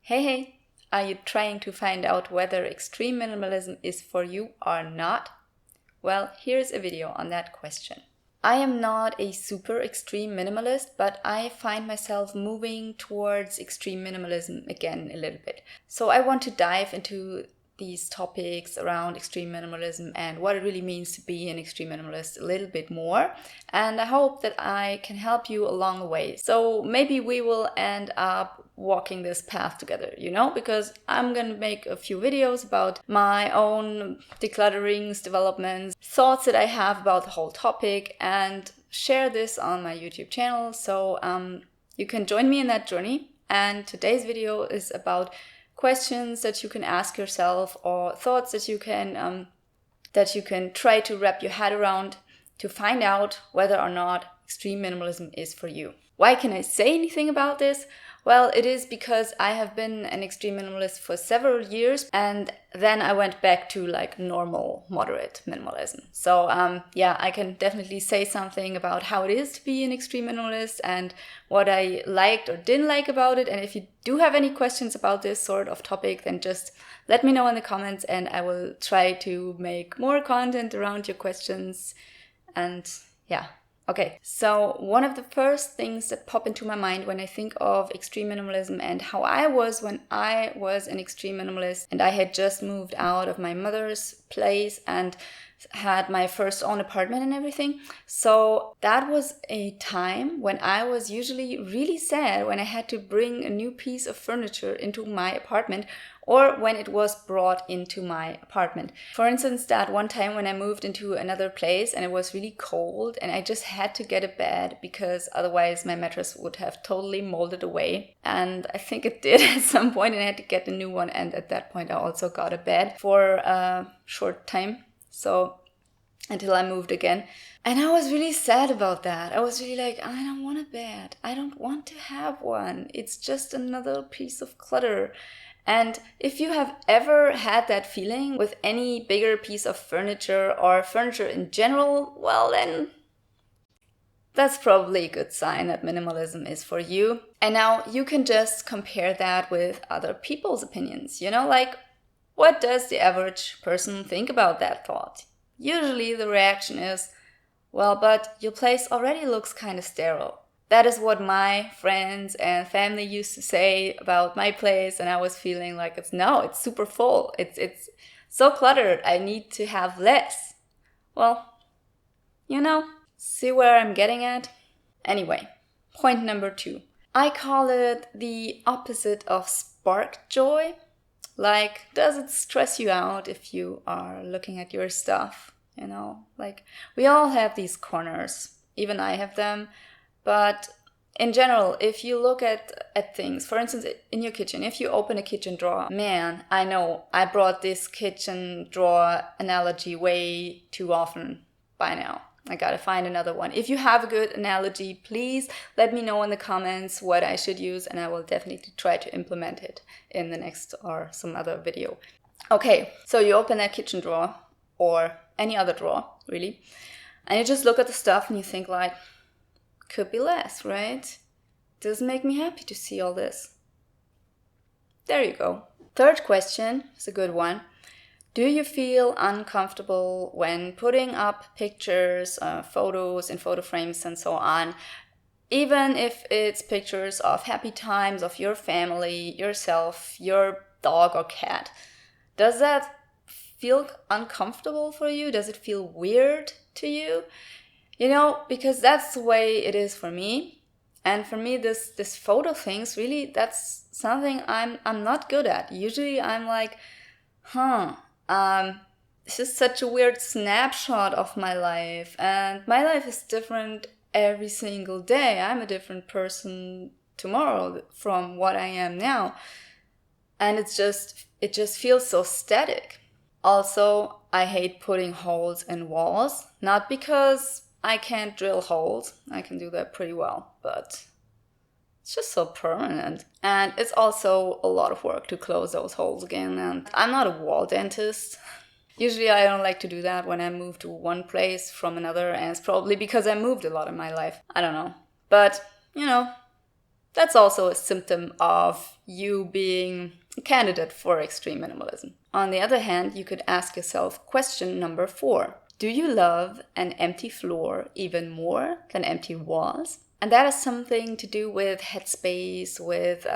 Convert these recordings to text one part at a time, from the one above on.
Hey, are you trying to find out whether extreme minimalism is for you or not? Well, here's a video on that question. I am not a super extreme minimalist, but I find myself moving towards extreme minimalism again a little bit. So I want to dive into these topics around extreme minimalism and what it really means to be an extreme minimalist a little bit more. And I hope that I can help you along the way. So maybe we will end up walking this path together, because I'm gonna make a few videos about my own declutterings, developments, thoughts that I have about the whole topic, and share this on my YouTube channel. So you can join me in that journey. And today's video is about questions that you can ask yourself or thoughts that you can try to wrap your head around to find out whether or not extreme minimalism is for you. Why can I say anything about this? Well, it is because I have been an extreme minimalist for several years, and then I went back to normal, moderate minimalism. So I can definitely say something about how it is to be an extreme minimalist and what I liked or didn't like about it. And if you do have any questions about this sort of topic, then just let me know in the comments and I will try to make more content around your questions. And yeah. Okay, so one of the first things that pop into my mind when I think of extreme minimalism and how I was when I was an extreme minimalist and I had just moved out of my mother's place and had my first own apartment and everything. So that was a time when I was usually really sad when I had to bring a new piece of furniture into my apartment or when it was brought into my apartment. For instance, that one time when I moved into another place and it was really cold and I just had to get a bed because otherwise my mattress would have totally molded away. And I think it did at some point and I had to get a new one. And at that point I also got a bed for a short time. So until I moved again. And I was really sad about that. I was really like, I don't want a bed. I don't want to have one. It's just another piece of clutter. And if you have ever had that feeling with any bigger piece of furniture or furniture in general, well then that's probably a good sign that minimalism is for you. And now you can just compare that with other people's opinions. What does the average person think about that thought? Usually the reaction is, well, but your place already looks kind of sterile. That is what my friends and family used to say about my place, and I was feeling like it's super full. It's so cluttered. I need to have less. Well, see where I'm getting at? Anyway, point number 2. I call it the opposite of spark joy. Does it stress you out if you are looking at your stuff? We all have these corners. Even I have them. But in general, if you look at things, for instance, in your kitchen, if you open a kitchen drawer, man, I know I brought this kitchen drawer analogy way too often by now. I gotta find another one. If you have a good analogy, please let me know in the comments what I should use and I will definitely try to implement it in the next or some other video. Okay, so you open that kitchen drawer or any other drawer, really, and you just look at the stuff and you think could be less, right? Doesn't make me happy to see all this. There you go. Third question is a good one. Do you feel uncomfortable when putting up pictures, photos in photo frames and so on, even if it's pictures of happy times of your family, yourself, your dog or cat? Does that feel uncomfortable for you? Does it feel weird to you? Because that's the way it is for me. And for me, this photo things, really, that's something I'm not good at. Usually I'm like, this is such a weird snapshot of my life. And my life is different every single day. I'm a different person tomorrow from what I am now. And it just feels so static. Also, I hate putting holes in walls, not because I can't drill holes. I can do that pretty well, but it's just so permanent. And it's also a lot of work to close those holes again. And I'm not a wall dentist. Usually I don't like to do that when I move to one place from another, and it's probably because I moved a lot in my life. I don't know. But, That's also a symptom of you being a candidate for extreme minimalism. On the other hand, you could ask yourself question number 4. Do you love an empty floor even more than empty walls? And that is something to do with headspace, with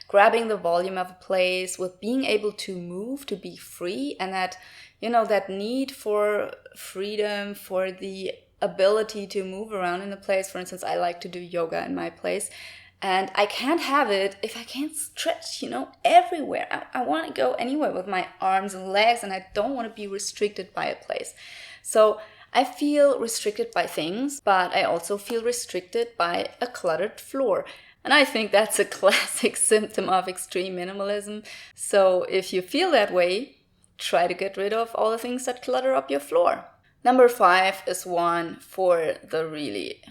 grabbing the volume of a place, with being able to move, to be free, and that, that need for freedom, for the ability to move around in a place. For instance, I like to do yoga in my place, and I can't have it if I can't stretch, everywhere. I want to go anywhere with my arms and legs, and I don't want to be restricted by a place. So I feel restricted by things, but I also feel restricted by a cluttered floor. And I think that's a classic symptom of extreme minimalism. So if you feel that way, try to get rid of all the things that clutter up your floor. Number 5 is one for the really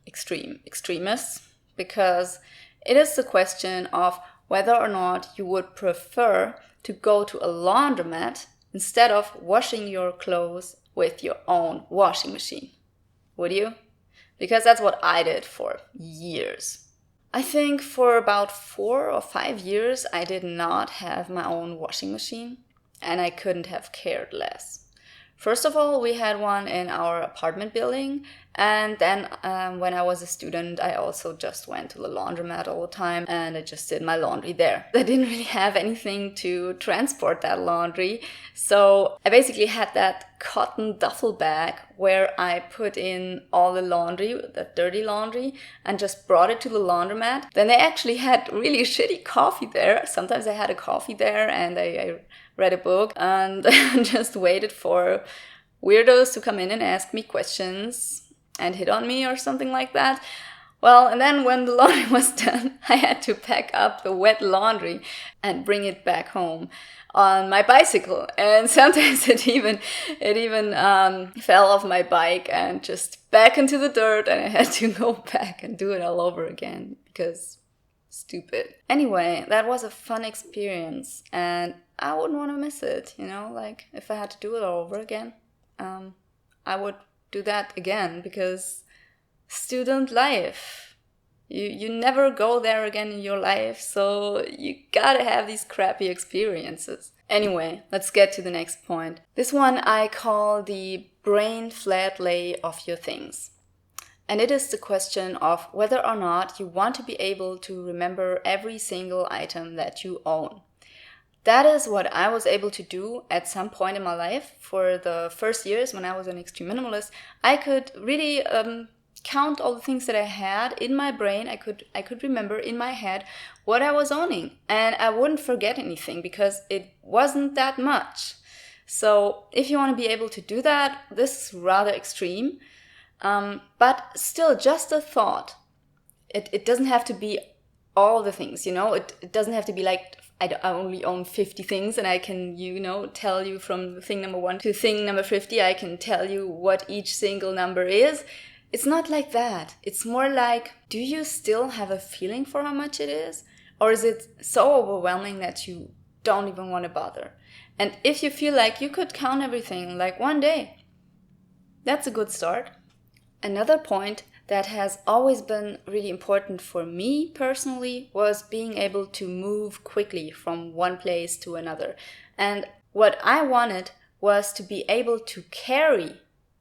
extremists, because it is the question of whether or not you would prefer to go to a laundromat instead of washing your clothes with your own washing machine. Would you? Because that's what I did for years. I think for about 4 or 5 years I did not have my own washing machine, and I couldn't have cared less. First of all, we had one in our apartment building, and then when I was a student, I also just went to the laundromat all the time, and I just did my laundry there. I didn't really have anything to transport that laundry, so I basically had that cotton duffel bag where I put in all the laundry, the dirty laundry, and just brought it to the laundromat. Then they actually had really shitty coffee there. Sometimes I had a coffee there, and I read a book and just waited for weirdos to come in and ask me questions and hit on me or something like that. Well, and then when the laundry was done, I had to pack up the wet laundry and bring it back home on my bicycle. And sometimes it even fell off my bike and just back into the dirt, and I had to go back and do it all over again because stupid. Anyway, that was a fun experience, and I wouldn't want to miss it, like if I had to do it all over again, I would do that again, because student life, you never go there again in your life, so you gotta have these crappy experiences. Anyway, let's get to the next point. This one I call the brain flat lay of your things. And it is the question of whether or not you want to be able to remember every single item that you own. That is what I was able to do at some point in my life. For the first years when I was an extreme minimalist, I could really count all the things that I had in my brain. I could remember in my head what I was owning, and I wouldn't forget anything because it wasn't that much. So if you want to be able to do that, this is rather extreme. But still, just a thought. It doesn't have to be all the things, it doesn't have to be like I only own 50 things and I can, tell you from thing number 1 to thing number 50, I can tell you what each single number is. It's not like that. It's more like, do you still have a feeling for how much it is? Or is it so overwhelming that you don't even want to bother? And if you feel like you could count everything like one day, that's a good start. Another point that has always been really important for me personally was being able to move quickly from one place to another. And what I wanted was to be able to carry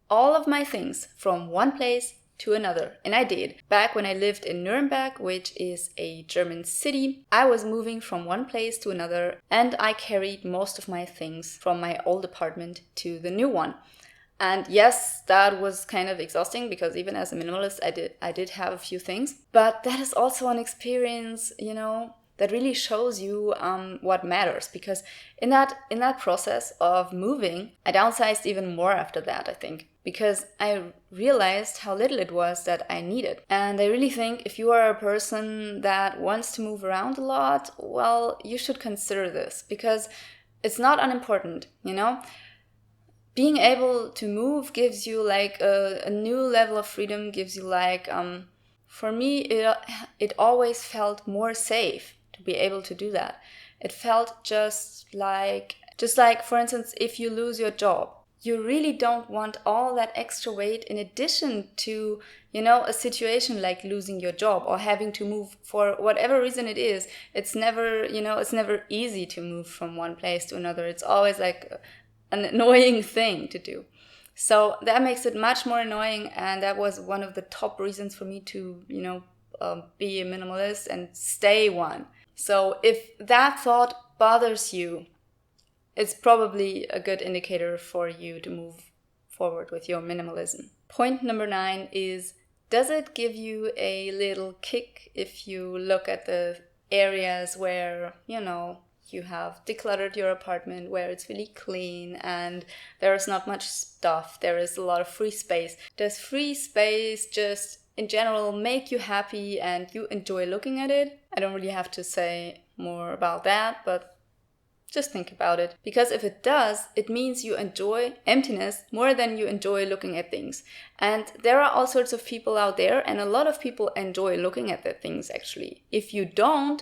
all of my things from one place to another. And I did. Back when I lived in Nuremberg, which is a German city, I was moving from one place to another, and I carried most of my things from my old apartment to the new one. And yes, that was kind of exhausting because even as a minimalist, I did have a few things. But that is also an experience, that really shows you what matters. Because in that process of moving, I downsized even more after that, I think. Because I realized how little it was that I needed. And I really think if you are a person that wants to move around a lot, well, you should consider this. Because it's not unimportant, Being able to move gives you like a new level of freedom, gives you like, for me, it always felt more safe to be able to do that. It felt just like, for instance, if you lose your job, you really don't want all that extra weight in addition to, a situation like losing your job or having to move for whatever reason it is. It's never, it's never easy to move from one place to another. It's always like an annoying thing to do. So that makes it much more annoying. And that was one of the top reasons for me to, be a minimalist and stay one. So if that thought bothers you, it's probably a good indicator for you to move forward with your minimalism. Point number 9 is, does it give you a little kick if you look at the areas where, you have decluttered your apartment, where it's really clean and there is not much stuff, there is a lot of free space? Does free space just in general make you happy and you enjoy looking at it? I don't really have to say more about that, but just think about it. Because if it does, it means you enjoy emptiness more than you enjoy looking at things. And there are all sorts of people out there, and a lot of people enjoy looking at their things actually. If you don't,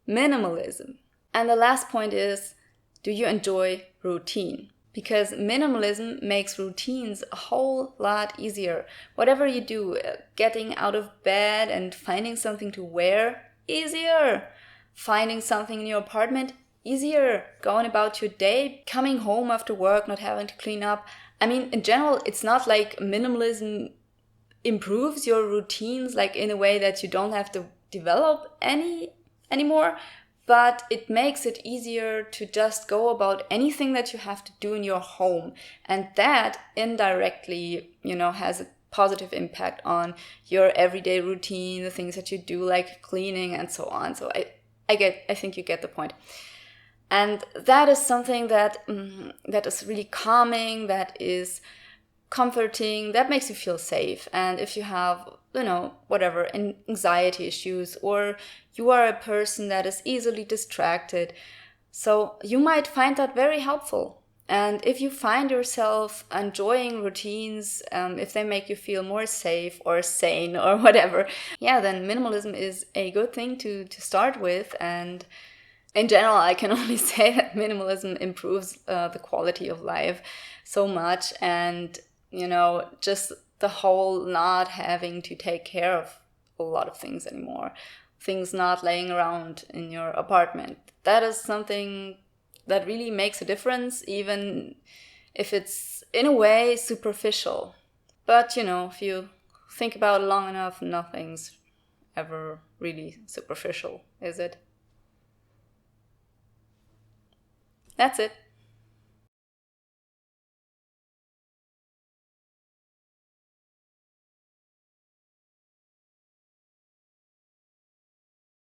minimalism. And the last point is, do you enjoy routine? Because minimalism makes routines a whole lot easier. Whatever you do, getting out of bed and finding something to wear, easier. Finding something in your apartment, easier. Going about your day, coming home after work, not having to clean up. I mean, in general, it's not like minimalism improves your routines like in a way that you don't have to develop anymore, but it makes it easier to just go about anything that you have to do in your home. And that indirectly, has a positive impact on your everyday routine, the things that you do like cleaning and so on. So I think you get the point. And that is something that is really calming, that is comforting, that makes you feel safe. And if you have, whatever, anxiety issues, or you are a person that is easily distracted, so you might find that very helpful. And if you find yourself enjoying routines, if they make you feel more safe or sane or whatever, then minimalism is a good thing to start with. And in general, I can only say that minimalism improves the quality of life so much. And, just the whole not having to take care of a lot of things anymore, things not laying around in your apartment. That is something that really makes a difference, even if it's in a way superficial. But, if you think about it long enough, nothing's ever really superficial, is it? That's it.